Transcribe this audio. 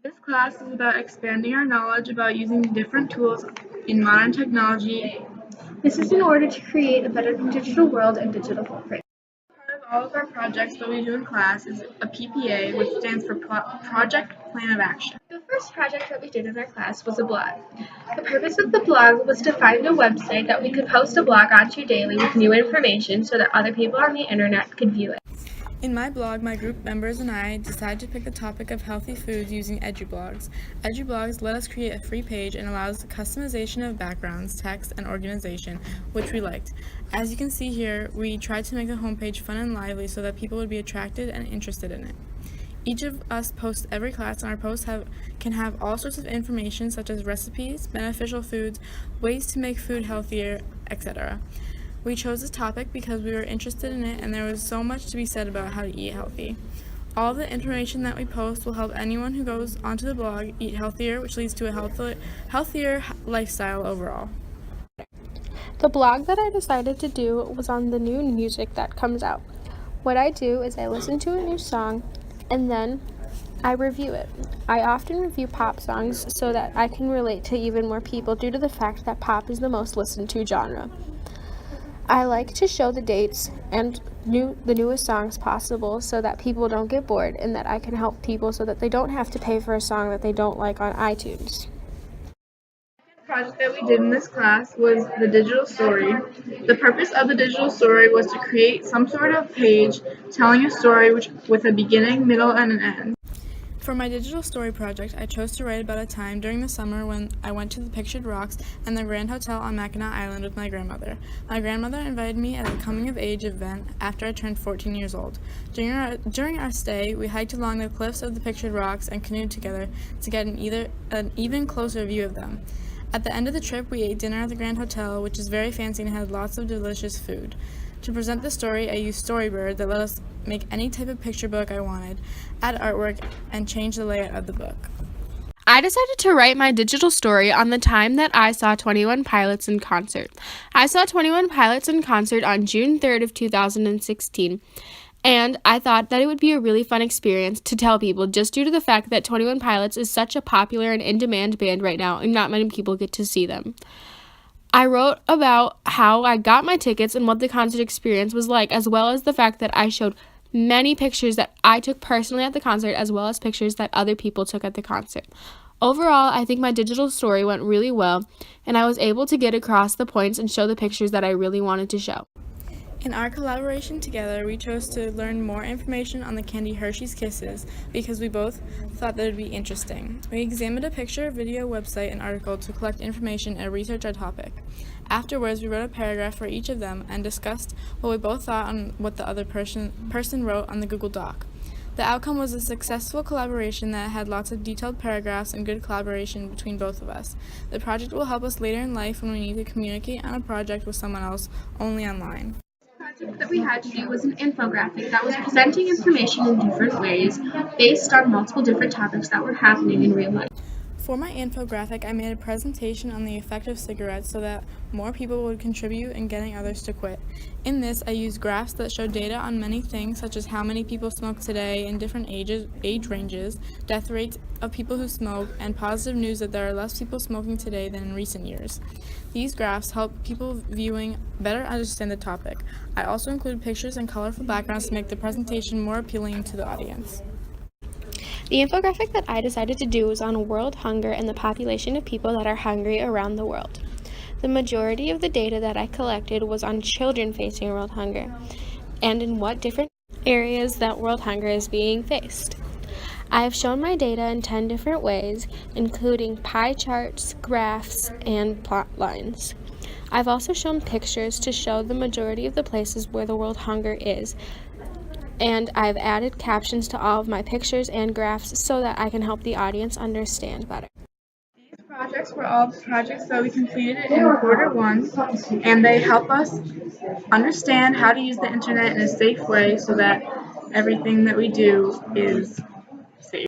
This class is about expanding our knowledge about using different tools in modern technology. This is in order to create a better digital world and digital footprint. Part of all of our projects that we do in class is a PPA, which stands for Project Plan of Action. The first project that we did in our class was a blog. The purpose of the blog was to find a website that we could post a blog onto daily with new information so that other people on the internet could view it. In my blog, my group members and I decided to pick the topic of healthy foods using EduBlogs. EduBlogs let us create a free page and allows the customization of backgrounds, text, and organization, which we liked. As you can see here, we tried to make the homepage fun and lively so that people would be attracted and interested in it. Each of us posts every class, and our posts can have all sorts of information such as recipes, beneficial foods, ways to make food healthier, etc. We chose this topic because we were interested in it and there was so much to be said about how to eat healthy. All the information that we post will help anyone who goes onto the blog eat healthier, which leads to a healthier lifestyle overall. The blog that I decided to do was on the new music that comes out. What I do is I listen to a new song and then I review it. I often review pop songs so that I can relate to even more people due to the fact that pop is the most listened to genre. I like to show the dates and the newest songs possible so that people don't get bored and that I can help people so that they don't have to pay for a song that they don't like on iTunes. The project that we did in this class was the digital story. The purpose of the digital story was to create some sort of page telling a story with a beginning, middle, and an end. For my digital story project, I chose to write about a time during the summer when I went to the Pictured Rocks and the Grand Hotel on Mackinac Island with my grandmother. My grandmother invited me at a coming-of-age event after I turned 14 years old. During our stay, we hiked along the cliffs of the Pictured Rocks and canoed together to get an even closer view of them. At the end of the trip, we ate dinner at the Grand Hotel, which is very fancy and had lots of delicious food. To present the story, I used Storybird that let us make any type of picture book I wanted, add artwork, and change the layout of the book. I decided to write my digital story on the time that I saw 21 Pilots in concert. I saw 21 Pilots in concert on June 3rd of 2016. And I thought that it would be a really fun experience to tell people just due to the fact that 21 Pilots is such a popular and in-demand band right now and not many people get to see them. I wrote about how I got my tickets and what the concert experience was like, as well as the fact that I showed many pictures that I took personally at the concert, as well as pictures that other people took at the concert. Overall, I think my digital story went really well, and I was able to get across the points and show the pictures that I really wanted to show. In our collaboration together, we chose to learn more information on the candy Hershey's Kisses because we both thought that it would be interesting. We examined a picture, video, website, and article to collect information and research our topic. Afterwards, we wrote a paragraph for each of them and discussed what we both thought on what the other person wrote on the Google Doc. The outcome was a successful collaboration that had lots of detailed paragraphs and good collaboration between both of us. The project will help us later in life when we need to communicate on a project with someone else only online. The project that we had to do was an infographic that was presenting information in different ways based on multiple different topics that were happening in real life. For my infographic, I made a presentation on the effect of cigarettes so that more people would contribute in getting others to quit. In this, I used graphs that showed data on many things, such as how many people smoke today in different age ranges, death rates of people who smoke, and positive news that there are less people smoking today than in recent years. These graphs help people viewing better understand the topic. I also included pictures and colorful backgrounds to make the presentation more appealing to the audience. The infographic that I decided to do was on world hunger and the population of people that are hungry around the world. The majority of the data that I collected was on children facing world hunger and in what different areas that world hunger is being faced. I have shown my data in 10 different ways, including pie charts, graphs, and plot lines. I've also shown pictures to show the majority of the places where the world hunger is, and I've added captions to all of my pictures and graphs so that I can help the audience understand better. These projects were all projects that we completed in Q1, and they help us understand how to use the internet in a safe way so that everything that we do is safe.